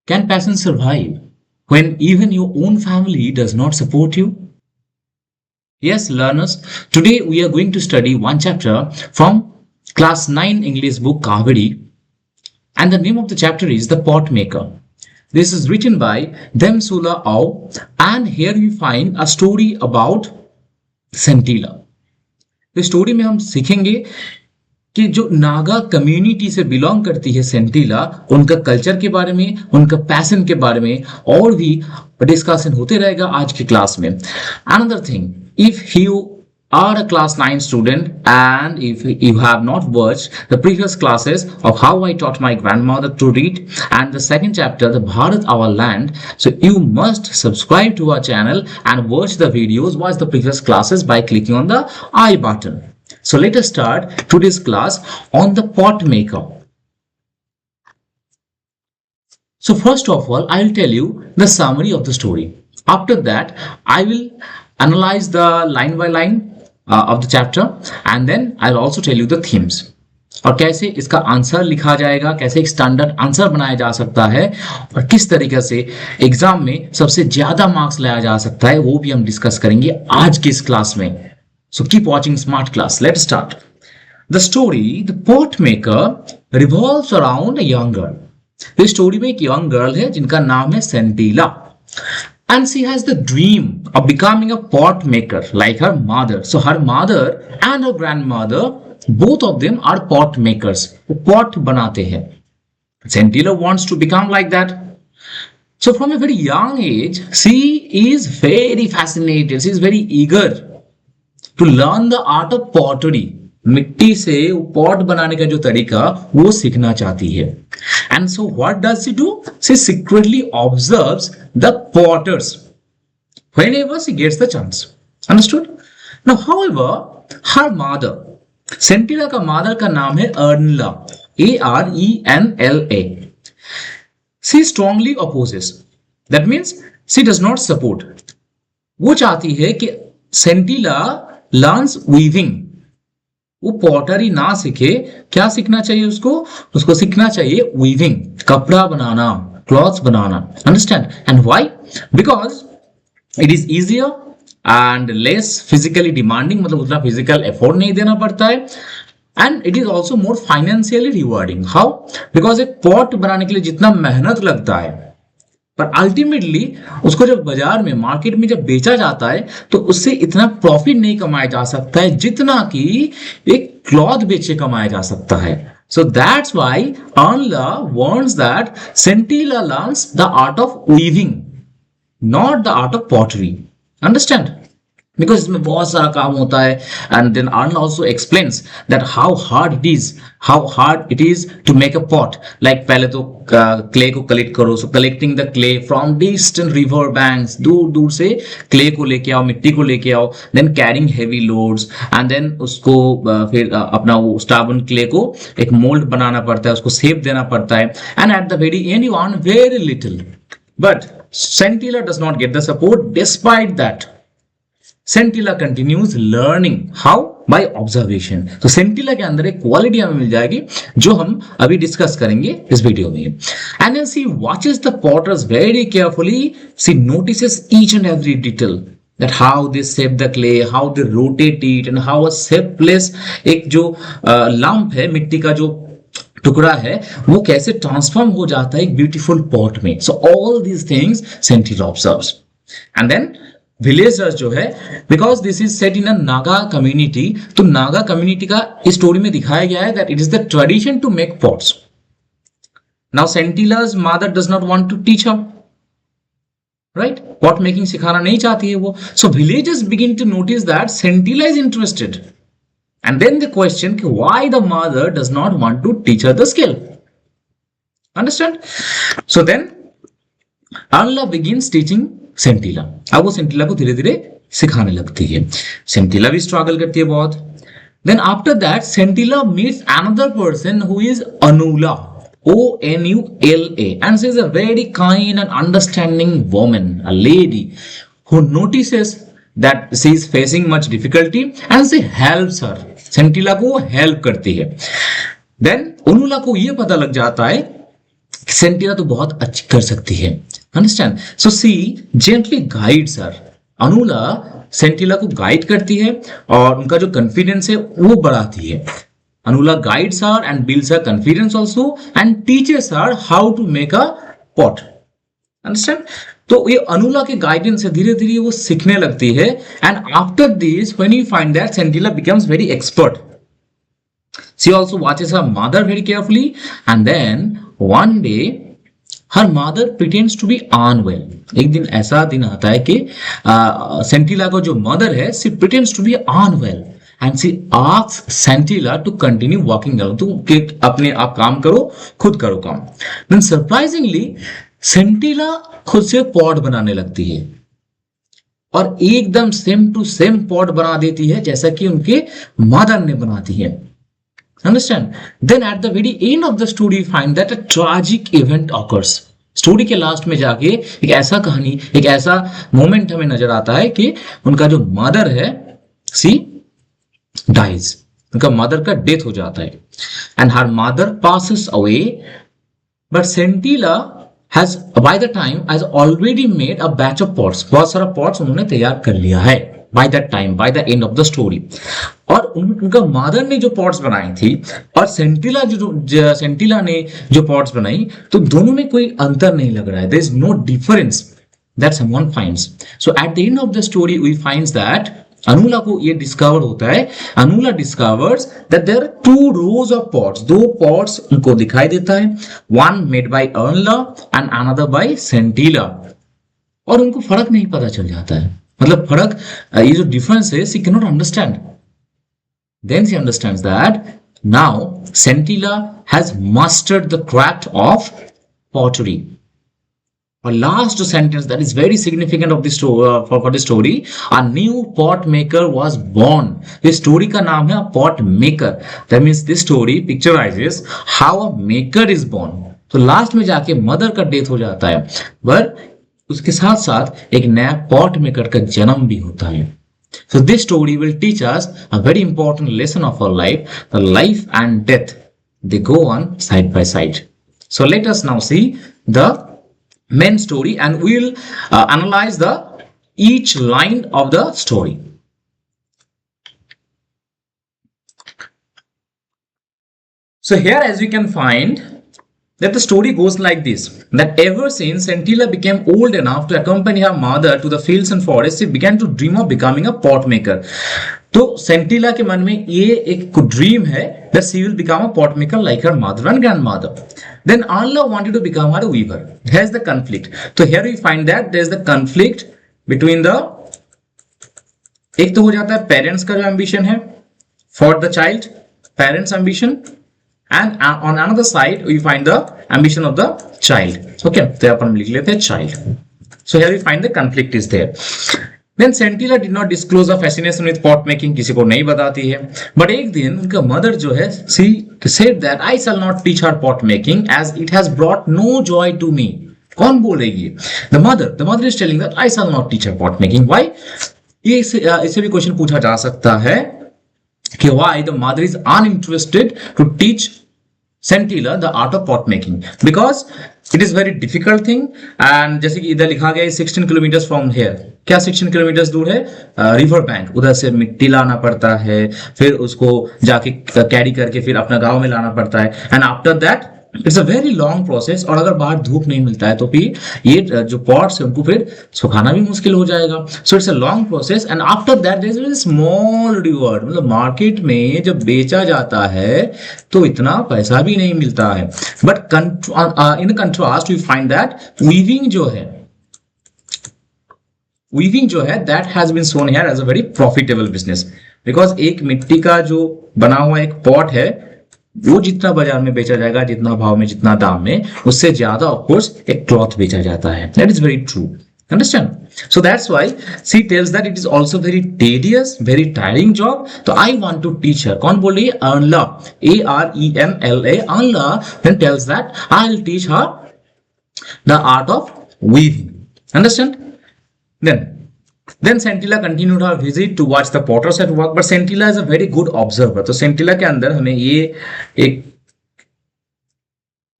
Can passion survive when even your own family does not support you? Yes, learners, today we are going to study one chapter from class 9 English book Kaveri, and the name of the chapter is The Pot Maker. This is written by Demsula Au, and here we find a story about सेंटीला। इस story में हम सीखेंगे कि जो Naga community से belong करती है सेंटीला, उनका कल्चर के बारे में, उनका पैशन के बारे में और भी डिस्कशन होते रहेगा आज की क्लास में। Another thing, if you are a class 9 student and if you have not watched the previous classes of how I taught my grandmother to read and the second chapter, the Bharat our land, so you must subscribe to our channel and watch the videos, watch the previous classes by clicking on the I button. So let us start today's class on the pot maker. So first of all, I will tell you the summary of the story. After that, I will analyze the line by line of the chapter and then I'll also tell you the themes और कैसे इसका answer लिखा जाएगा, कैसे एक standard answer बनाया जा सकता है और किस तरीके से एग्जाम में सबसे ज्यादा मार्क्स लाया जा सकता है, वो भी हम डिस्कस करेंगे आज की इस क्लास में। So keep watching smart class. Let's start the story. The pot maker revolves around a young girl. इस स्टोरी में एक यंग गर्ल है जिनका नाम है सेंटीला and she has the dream of becoming a pot maker like her mother. So her mother and her grandmother, both of them are pot makers. वो pot बनाते हैं। Centilla wants to become like that. So from a very young age, she is very fascinated. She is very eager to learn the art of pottery. मिट्टी से pot बनाने का जो तरीका वो सीखना चाहती है। And so what does she do? She secretly observes the potters whenever she gets the chance. Understood? Now, however, her mother, सेंटिला का मदर का नाम है अर्नला, ARENLA. She strongly opposes. That means she does not support. वो चाहती है कि सेंटिला learns weaving. वो pottery ना सीखे, क्या सीखना चाहिए उसको? उसको सीखना चाहिए वीविंग, कपड़ा बनाना, क्लॉथ्स बनाना। Understand? And why? Because it is easier and less physically demanding, मतलब उतना फिजिकल एफर्ट नहीं देना पड़ता है। And it is also more financially rewarding. How? Because एक पॉट बनाने के लिए जितना मेहनत लगता है, पर अल्टीमेटली उसको जब बाजार में, मार्केट में जब बेचा जाता है तो उससे इतना प्रॉफिट नहीं कमाया जा सकता है जितना कि एक क्लॉथ बेचे कमाया जा सकता है। So that's why Arenla wants that Sentila learns the art of weaving, not the art of pottery. Understand? Because इसमें बहुत सारा काम होता है। And then Arenla also explains that how hard it is to make a pot. Like पहले तो clay को collect करो, so collecting the clay from distant river banks, दूर दूर से क्ले को लेके आओ, मिट्टी को लेके आओ, then carrying heavy loads and then उसको फिर अपना वो स्टार्बन क्ले को एक मोल्ड बनाना पड़ता है, उसको शेप देना पड़ता है। And at the very end you earn very little, but Sentila does not get the support. Despite that, Sentila continues learning. How? By observation. तो सेंटिला के अंदर एक क्वालिटी हमें मिल जाएगी जो हम अभी डिस्कस करेंगे इस वीडियो में। And then she watches the potters very carefully. She notices each and every detail, that how they shape the clay, how they rotate it and how a shapeless एक जो लंप है, मिट्टी का जो टुकड़ा है, वो कैसे ट्रांसफॉर्म हो जाता है एक ब्यूटीफुल पॉट में। So all these things Sentila observes. And then villagers जो है, because this is set in a Naga community, तो नागा कम्युनिटी का इस स्टोरी में दिखाया गया है that it is the tradition to make pots. Now Sentila's mother does not want to teach her, right? Pot making सिखाना नहीं चाहती है वो। So villagers begin to notice that Sentila is interested and then the question कि why the mother does not want to teach her the skill. Understand? So then Arenla begins teaching Sentila. अब वो सेंटिला को धीरे धीरे सिखाने लगती है। सेंटिला भी स्ट्रगल करती है बहुत। Then after that Sentila meets another person who is Anula, ONULA, and she is a very kind and understanding woman, a lady who notices that she is facing much difficulty and she helps her. सेंटिला को वो help करती है। Then Anula को ये पता लग जाता है सेंटिला तो बहुत अच्छी कर सकती है, अंडरस्टैंड। सो सी जेंटली गाइड्स हर, अनुला सेंटिला को गाइड करती है और उनका जो कॉन्फिडेंस है वो बढ़ाती है। Anula guides her and builds her confidence also and teaches her how to make a pot, understand. तो ये अनुला के गाइडेंस से धीरे धीरे वो सीखने लगती है and after this when you find that Sentila becomes very expert, she also watches her mother very carefully and then one day her mother pretends to be unwell। एक दिन ऐसा दिन आता है कि सेंटिला का जो मदर है she pretends to be unwell and she asks सेंटिला to continue walking alone, तुम अपने आप काम करो, खुद करो काम। then surprisingly सेंटिला खुद से पॉट बनाने लगती है और एकदम सेम टू सेम पॉट बना देती है जैसा कि उनके मदर ने बनाती है, understand। then at the very end of the story you find that a tragic event occurs। Story के लास्ट में जाके एक ऐसा कहानी, एक ऐसा मोमेंट हमें नजर आता है कि उनका जो मदर है सी डाइज, उनका मदर का डेथ हो जाता है and her mother passes away but Sentila has by the time has already made a batch of pots, बहुत सारा pots उन्होंने तैयार कर लिया है by that time, by the end of the story। और उनका मदर ने जो pots बनाई थी और सेंटिला ने जो pots बनाई तो दोनों में कोई अंतर नहीं लग रहा है, there is no difference that someone finds। so at the end of the story we finds that Anula को ये डिस्कवर होता है, Anula discovers that there are two rows of pots, दो पॉट्स उनको दिखाई देता है, one made by Anula and another by Sentila, और उनको फर्क नहीं पता चल जाता है, मतलब फर्क ये जो डिफरेंस है she can not understand. Then she understands that now Sentila has mastered the craft of pottery. और last sentence that is very significant of this for this story, a new pot maker was born. इस story का नाम है pot maker, that means this story picturises how a maker is born. तो last में जाके mother का death हो जाता है पर उसके साथ साथ एक नया पॉट मेकर का जन्म भी होता है। So this story will teach us a very important lesson of our life, the life and death, they go on side by side। So let us now see the main story and we will analyze the each line of the story। So here as we can find that the story goes like this, that ever since Scintilla became old enough to accompany her mother to the fields and forests, she began to dream of becoming a pot maker। तो सेंटिला के मन में ये एक dream है that she will become a pot maker like her mother and grandmother। Then Allah wanted to become a weaver। Here's the conflict। तो here we find that there is the conflict between the, एक तो हो जाता है parents का जो ambition है for the child, parents ambition, and on another side we find the ambition of the child। okay, तो अपन लिख लेते हैं child। so here we find the conflict is there। then Scintilla did not disclose a fascination with pot making, किसी को नहीं बताती है, but एक दिन उनका मदर जो है she said that I shall not teach her pot making as it has brought no joy to me। कौन बोल रही है? the mother is telling that I shall not teach her pot making। why? ये इससे भी question पूछा जा सकता है कि why the mother is uninterested to teach Scintilla the art of pot making, because it is very difficult thing। and जैसे कि इधर लिखा गया है 16 kilometers from here, क्या 16 किलोमीटर दूर है? रिवर बैंक, उधर से मिट्टी लाना पड़ता है, फिर उसको जाके कैरी करके फिर अपना गांव में लाना पड़ता है, and after that it's a very long process. और अगर बाहर धूप नहीं मिलता है तो फिर ये जो पॉट्स है उनको फिर सुखाना भी मुश्किल हो जाएगा। So it's a long process and after that there is a small reward, मतलब मार्केट में जब बेचा जाता है तो इतना पैसा भी नहीं मिलता है। But in contrast we find that weaving जो है that has been shown here as a very profitable business, because एक मिट्टी का जो बना हुआ एक पॉट है वो जितना बाजार में बेचा जाएगा, जितना भाव में, जितना दाम में, उससे ज्यादा ऑफ कोर्स एक क्लॉथ बेचा जाता है। That is very true, understand. So that's why she tells that it is also very tedious, very tiring job. तो I want to teach her, कौन बोल रही है? Arenla, AREMLA, Arenla then tells that I will teach her the art of weaving, understand. Then Scintilla continued her visit to watch the potters at work, but Scintilla is a very good observer। तो Scintilla के अंदर हमें ये एक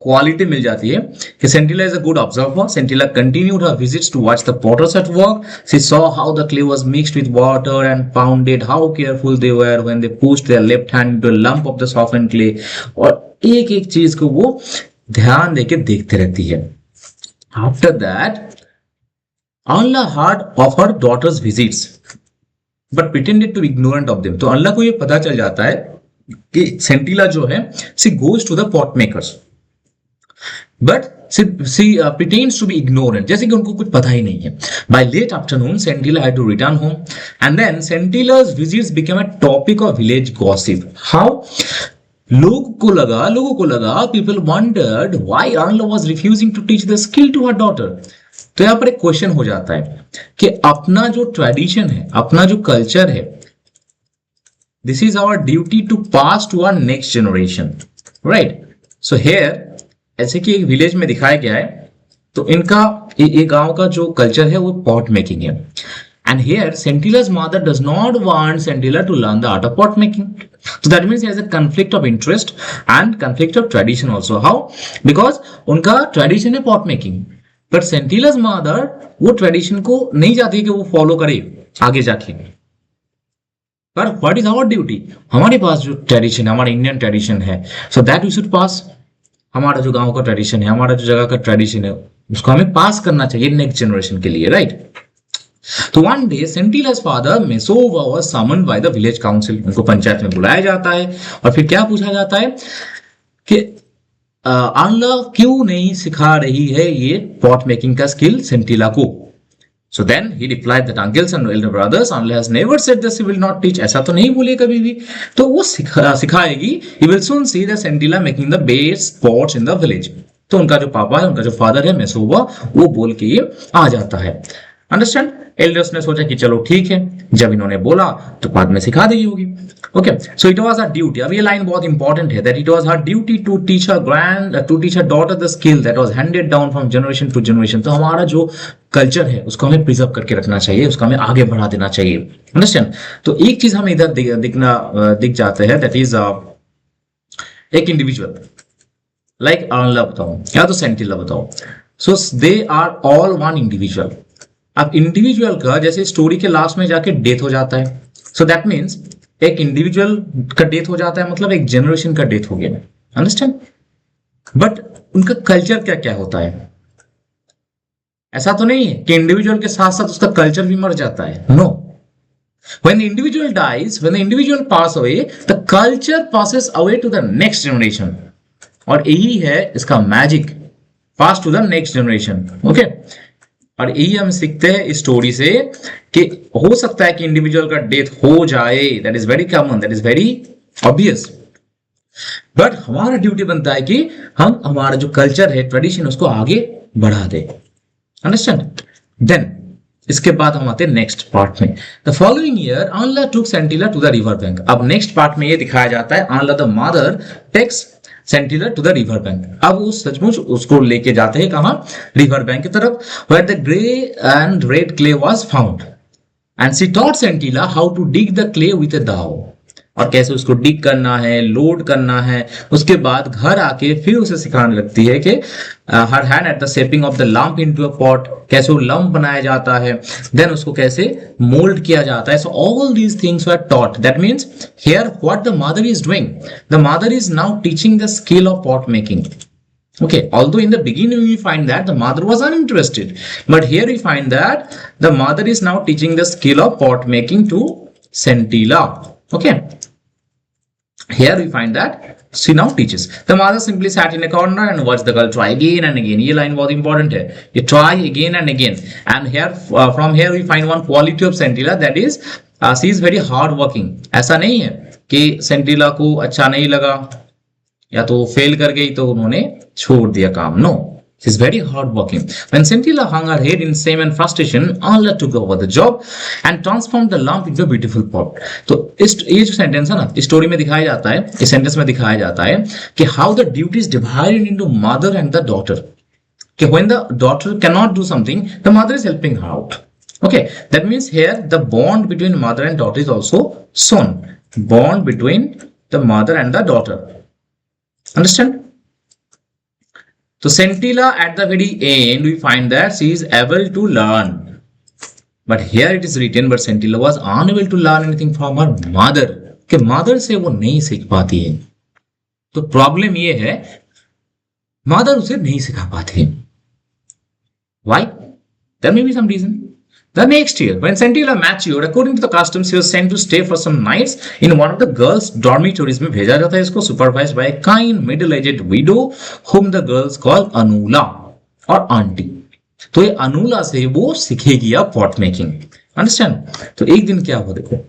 quality मिल जाती है कि Sentila is a good observer. Sentila continued her visits to watch the potters at work. She saw how the clay was mixed with water and pounded, how careful they were when they pushed their left hand into a lump of the softened clay. और एक एक चीज को वो ध्यान देके देखते रहती है. After that Alla heard of her daughter's visits but pretended to be ignorant of them. तो अल्लाह को ये पता चल जाता है कि सेंटिला जो है she goes to the pot makers but she pretends to be ignorant, जैसे कि उनको कुछ पता ही नहीं है. By late afternoon, Scintilla had to return home, and then Scintilla's visits became a topic of village gossip. How? लोगों को लगा people wondered why Anla was refusing to teach the skill to her daughter. तो यहाँ पर एक question हो जाता है कि अपना जो ट्रेडिशन है, अपना जो कल्चर है, this is our duty to pass to our next generation, right? So here ऐसे कि एक विलेज में दिखाया गया है, तो इनका ये गांव का जो कल्चर है वो पॉट मेकिंग है. And here Sentila's mother does not want Scintilla to learn the art of pot making. So that means there is a conflict of interest and conflict of tradition also. How? Because उनका tradition है pot making, but सेंटिला's mother वो tradition को नहीं चाहती कि वो follow करे आगे जाके. पर व्हाट इज आवर ड्यूटी? हमारे पास जो ट्रेडिशन है, हमारा इंडियन ट्रेडिशन है, so that we should pass. हमारा जो गांव का ट्रेडिशन है, हमारा जो जगह का ट्रेडिशन है, उसको हमें पास करना चाहिए नेक्स्ट जनरेशन के लिए, राइट? तो one day Sentila's father Mesova was summoned by the village council. उनको पंचायत में बुलाया जाता है और फिर क्या पूछा जाता है कि आंला क्यों नहीं सिखा रही है ये पॉट मेकिंग का स्किल सेंटिला को. So then he replied that uncles and elder brothers, Anla has never said that she will not teach. ऐसा तो नहीं बोले कभी भी, तो वो सिखाएगी. He will soon see the Scintilla making the best pots in the village. तो उनका जो पापा है, उनका जो फादर है मेसोवा, वो बोल के ये आ जाता है. अंडरस्टैंड? एल्डर्स ने सोचा कि चलो ठीक है, जब इन्होंने बोला तो बाद में सिखा देगी होगी. Okay, so it was her duty. अब ये लाइन बहुत इंपॉर्टेंट है, that it was her duty to teach her daughter the skill that was handed down from generation to generation. तो हमारा जो कल्चर है उसको हमें प्रिजर्व करके रखना चाहिए, उसको हमें आगे बढ़ा देना चाहिए. अंडरस्टैंड? तो एक चीज हमें इधर दिख जाते हैं, दैट इज एक इंडिविजुअल लाइक आंला बताओ या तो सेंटिला बताओ, so they are all one individual. अब इंडिविजुअल का जैसे स्टोरी के लास्ट में जाके डेथ हो जाता है, सो दैट मीन्स एक इंडिविजुअल का डेथ हो जाता है, मतलब एक जनरेशन का डेथ हो गया. अंडरस्टैंड? बट उनका कल्चर क्या क्या होता है? ऐसा तो नहीं है कि इंडिविजुअल के साथ साथ उसका कल्चर भी मर जाता है. No. When the individual dies, when the individual pass away, the culture passes away to the next generation. और यही है इसका magic, pass to the next generation. Okay, और यही हम सीखते हैं इस स्टोरी से कि हो सकता है कि इंडिविजुअल का डेथ हो जाए, that is very common, that is very obvious, but हमारा ड्यूटी बनता है कि हम हमारा जो कल्चर है, ट्रेडिशन, उसको आगे बढ़ा दे. अंडरस्टैंड? देन इसके बाद हम आते हैं नेक्स्ट पार्ट में. The following year Anula took Sentila to the river bank. अब नेक्स्ट पार्ट में ये दिखाया जाता है Anula the mother takes Sentila to the river bank. अब वो सचमुच उसको लेके जाते हैं कहां? रिवर बैंक की तरफ, where the grey and red clay was found and she taught Sentila how to dig the clay with a dao. और कैसे उसको डिग करना है, लोड करना है. उसके बाद घर आके फिर उसे सिखाने लगती है कि her hand at the shaping of the lump into a pot, कैसे वो लंप बनाया जाता है, देन उसको कैसे मोल्ड किया जाता है. सो all these things were taught. That means here what the mother is doing, the mother is now teaching the skill of pot making. Okay, although in the beginning we find that the mother was uninterested, but here we find that the mother is now teaching the skill of pot making to Scintilla. Okay, here we find that she now teaches. The mother simply sat in a corner and watched the girl try again and again. ये line बहुत important है. You try again and again. And here from here we find one quality of Scintilla, that is she is very hard working. ऐसा नहीं है कि Scintilla को अच्छा नहीं लगा या तो फेल कर गई तो उन्होंने छोड़ दिया काम. No, she is very hard working. When Scintilla hung her head in shame and frustration, Anla took over the job and transformed the lump into a beautiful pot. तो ये जो सेंटेंस है ना, इस स्टोरी में दिखाया जाता है, इस सेंटेंस में दिखाया जाता है कि how the duty is divided into mother and the daughter. कि when the daughter cannot do something, the mother is helping her out. Okay, that means here the bond between mother and daughter is also shown. Bond between the mother and the daughter. Understand? तो Sentila at the very end we find that she is able to learn, but here it is written but Sentila was unable to learn anything from her mother, कि mother से वो नहीं सीख पाती है। तो problem ये है मदर उसे नहीं सिखा पाती है। Why? There may be some reason. The next year, when Scintilla matured, according to the customs, she was sent to stay for some nights in one of the girls' dormitories. में भेजा जाता है इसको, supervised by a kind middle-aged widow whom the girls call Anula और aunty. तो ये अनुला से वो सीखेगी अब पॉट मेकिंग। अंडरस्टैंड? तो एक दिन क्या हुआ देखो,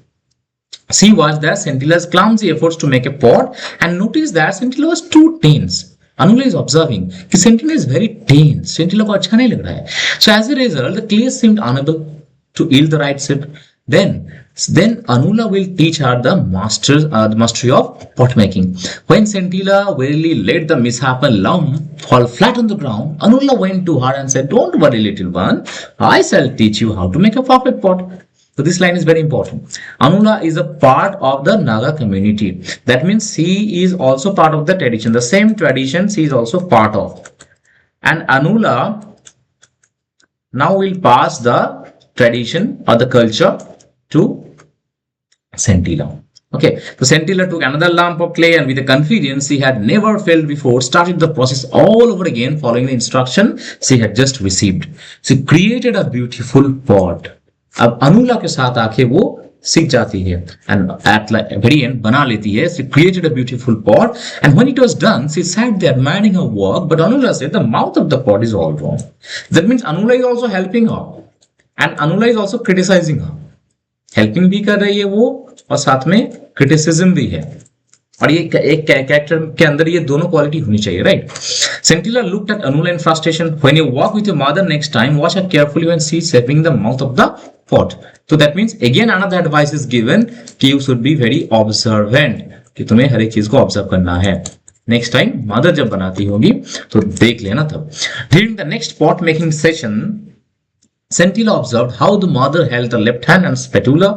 she watched that Scintilla's clumsy efforts to make a pot and noticed that Scintilla was too tense. Anula is observing कि Scintilla is very tense. Scintilla को अच्छा नहीं लग रहा है. So as a result, the clay seemed unable to yield the right shape. Then Anula will teach her the mastery of pot making. When Scintilla wearily let the misshapen lump fall flat on the ground, Anula went to her and said, "Don't worry, little one. I shall teach you how to make a perfect pot." So this line is very important. Anula is a part of the Naga community. That means she is also part of the tradition. The same tradition she is also part of. And Anula now will pass the tradition or the culture to Scintilla. Okay, so Scintilla took another lump of clay and with a confidence she had never felt before, started the process all over again following the instruction she had just received. She created a beautiful pot. अब अनुला के साथ आके वो सीख जाती है and at the very end बना लेती है. She created a beautiful pot and when it was done she sat there admiring her work, but Anula said the mouth of the pot is all wrong. That means Anula is also helping her and Anula is also criticizing her. Helping भी कर रही है वो और साथ में criticism भी है, और ये एक कैरेक्टर के अंदर ये दोनों क्वालिटी होनी चाहिए, right? Scintilla looked at Anula in frustration. When you walk with your mother next time, watch her carefully when she is shaping the mouth of the pot. So that means again another advice is given कि you should be very observant, कि तुम्हें हर एक चीज को observe करना है. Next time mother जब बनाती होगी तो देख लेना तब. During the next pot making session, Scintilla observed how the mother held the left hand and spatula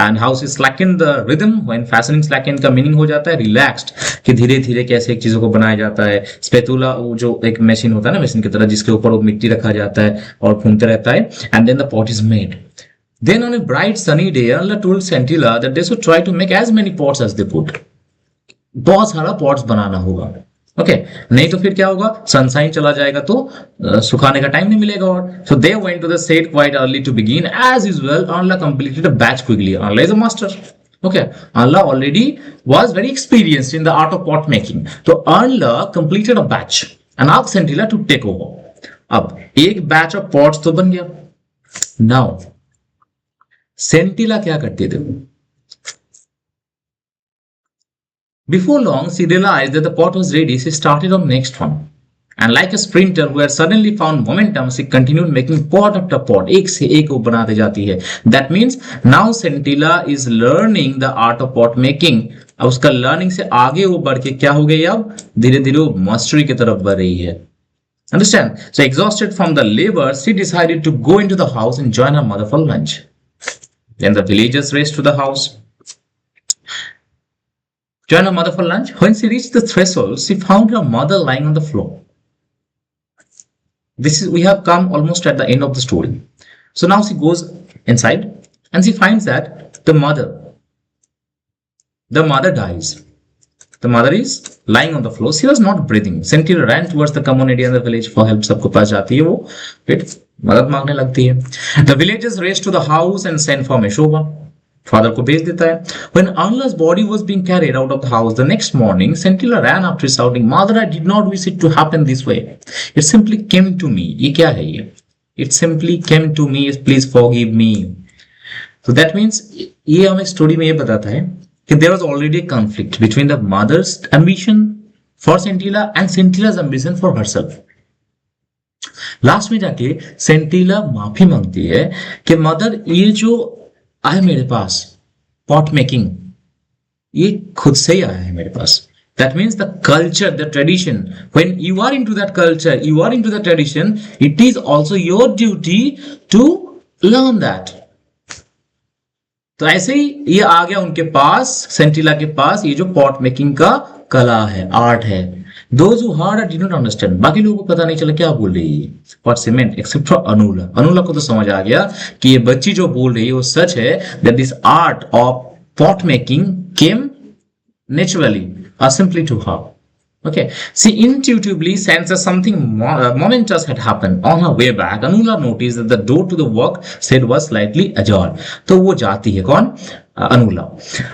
and how she slackened the rhythm. When fastening slacken का मीनिंग हो जाता है रिलैक्स्ड, कि धीरे धीरे कैसे एक चीजों को बनाया जाता है. स्पेटुला वो जो एक मशीन होता है ना, मशीन की तरह जिसके ऊपर वो मिट्टी रखा जाता है और घूमते रहता है. And then the pot is made. Then on a bright sunny day, Anula told Scintilla that they should try to make as many pots as they could. बहुत सारा पॉट्स बनाना होगा. ओके नहीं तो फिर क्या होगा, सनसाइन चला जाएगा तो सुखाने का टाइम नहीं मिलेगा. और so they went to the set quite early to begin. As usual Anula completed a batch quickly. Anula is a master. Okay, Anula already was very experienced in the art of pot making. So Anula completed a batch and asked Scintilla to take over. अब एक batch of pots तो बन गया. Now Scintilla क्या करती थी? Before long, she realized that the pot was ready. She started on next one. And like a sprinter who had suddenly found momentum, she continued making pot after pot. एक से एक वो बनाते जाती है. That means now Scintilla is learning the art of pot making. अब उसका learning से आगे वो बढ़ के क्या हो गई, अब धीरे धीरे वो mastery की तरफ बढ़ रही है. Understand? So exhausted from the labor, she decided to go into the house and join her mother for lunch. Then the villagers raced to the house. Join her mother for lunch. When she reached the threshold, she found her mother lying on the floor. We have come almost at the end of the story. So now she goes inside and she finds that the mother dies. The mother is lying on the floor. She was not breathing. Scintilla ran towards the community and the village for help. सबको पास जाती है वो, फिर मदद मांगने लगती है. The villagers raced to the house and sent for Meshoba. Father को भेज देता है. When Anula's body was being carried out of the house the next morning, Scintilla ran after shouting, "Mother, I did not wish it to happen this way. It simply came to me." ये क्या है ये? It simply came to me. Please forgive me. So that means ये हमें story में ये बताता है कि there was already a conflict between the mother's ambition for Scintilla and Scintilla's ambition for herself. Last में जाके Scintilla माफी मांगती है कि मदर ये जो आया मेरे पास पॉट मेकिंग, ये खुद से ही आया है मेरे पास. That means the culture, the tradition. When you are into that culture, you are into the tradition, it is also your duty to learn that. तो ऐसे ही ये आ गया उनके पास, Scintilla के पास, ये जो पॉट मेकिंग का कला है, आर्ट है. Those who heard it did not understand. बाकी लोगों को पता नहीं चला क्या बोल रही है. What she meant, except for Anula. Anula को तो समझ आ गया कि ये बच्ची जो बोल रही है वो सच है. That this art of pot making came naturally or simply to her. Okay, she intuitively sensed that something momentous had happened. On her way back, Anula noticed that the door to the work shed was slightly ajar. तो वो जाती है कौन? Anula.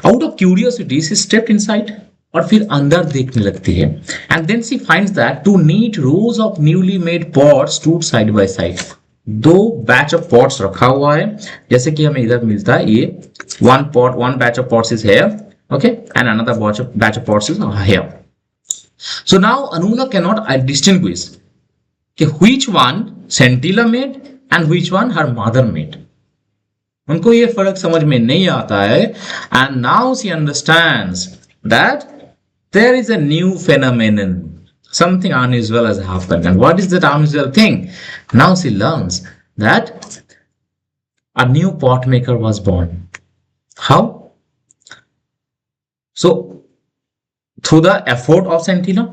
Out of curiosity, she stepped inside और फिर अंदर देखने लगती है. And then she finds that two neat rows of newly made pots stood side by side. दो बैच ऑफ पॉट्स रखा हुआ है, जैसे कि हमें इधर मिलता है ये one batch of pots is here, okay, and another batch of pots is here. So now Anula cannot distinguish which one Scintilla made and which one her mother made. उनको ये फर्क समझ में नहीं आता है. And now she understands that there is a new phenomenon. Something unusual has happened. And what is that unusual thing? Now she learns that a new pot maker was born. How? So through the effort of Scintilla.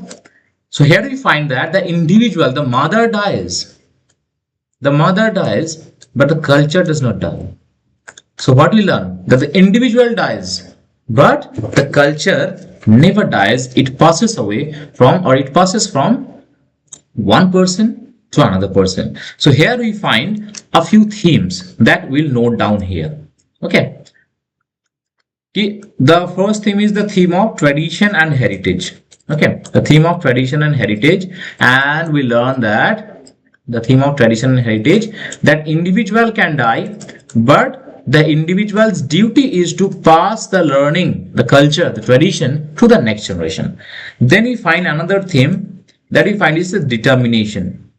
So here we find that the individual, the mother dies. The mother dies, but the culture does not die. So what we learn? That the individual dies, but the culture never dies. It passes away from, or it passes from one person to another person. So here we find a few themes that we'll note down here. Okay. The first theme is the theme of tradition and heritage. Okay, the theme of tradition and heritage, and we learn that the theme of tradition and heritage, that individual can die, but the individual's duty is to pass the learning, the culture, the tradition to the next generation. Then we find another theme that we find is the determination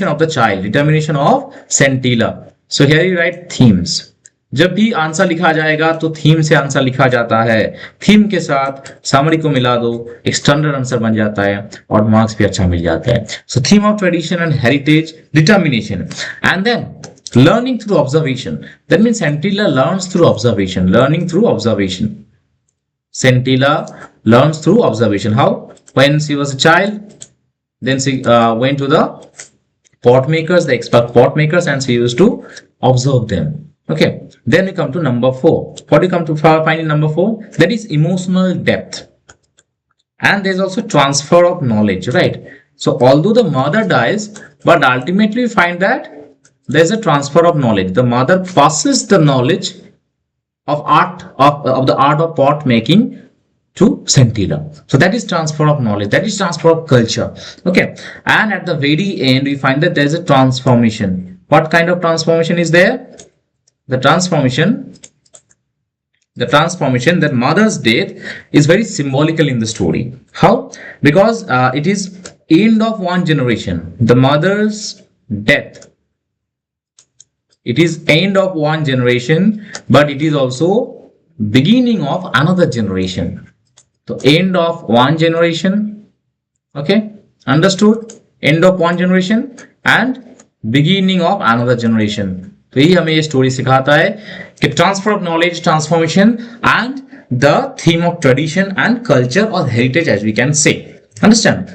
of the child, determination of Scintilla. So here you write themes. जब भी answer लिखा जाएगा तो theme से answer लिखा जाता है. Theme के साथ समरी को मिला दो, एक स्टैंडर्ड आंसर बन जाता है और मार्क्स भी अच्छा मिल जाता है. So theme of tradition and heritage, determination, and then learning through observation. That means Scintilla learns through observation. Learning through observation. Scintilla learns through observation. How? When she was a child, then she went to the pot makers, the expert pot makers, and she used to observe them. Okay, then we come to number 4. What do you come to find in number 4? That is emotional depth. And there's also transfer of knowledge, right? So although the mother dies, but ultimately we find that there's a transfer of knowledge. The mother passes the knowledge of the art of pot making to Scintilla. So that is transfer of knowledge. That is transfer of culture. Okay, and at the very end we find that there's a transformation. What kind of transformation is there? The transformation that mother's death is very symbolical in the story. How? Because it is end of one generation. The mother's death, it is end of one generation, but it is also beginning of another generation. So end of one generation. Okay, understood? End of one generation and beginning of another generation. तो यही हमें ये story सिखाता है कि transfer of knowledge, transformation and the theme of tradition and culture और heritage, as we can say. Understand?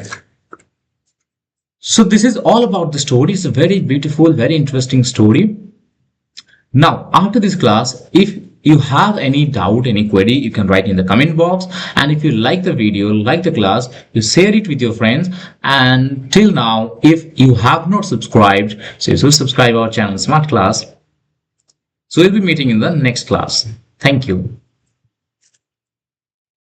So this is all about the story. It's a very beautiful, very interesting story. Now after this class, if you have any doubt, any query, you can write in the comment box. And if you like the video, like the class, you share it with your friends. And till now, if you have not subscribed, so you should subscribe our channel Smart Class. So we'll be meeting in the next class. Thank you.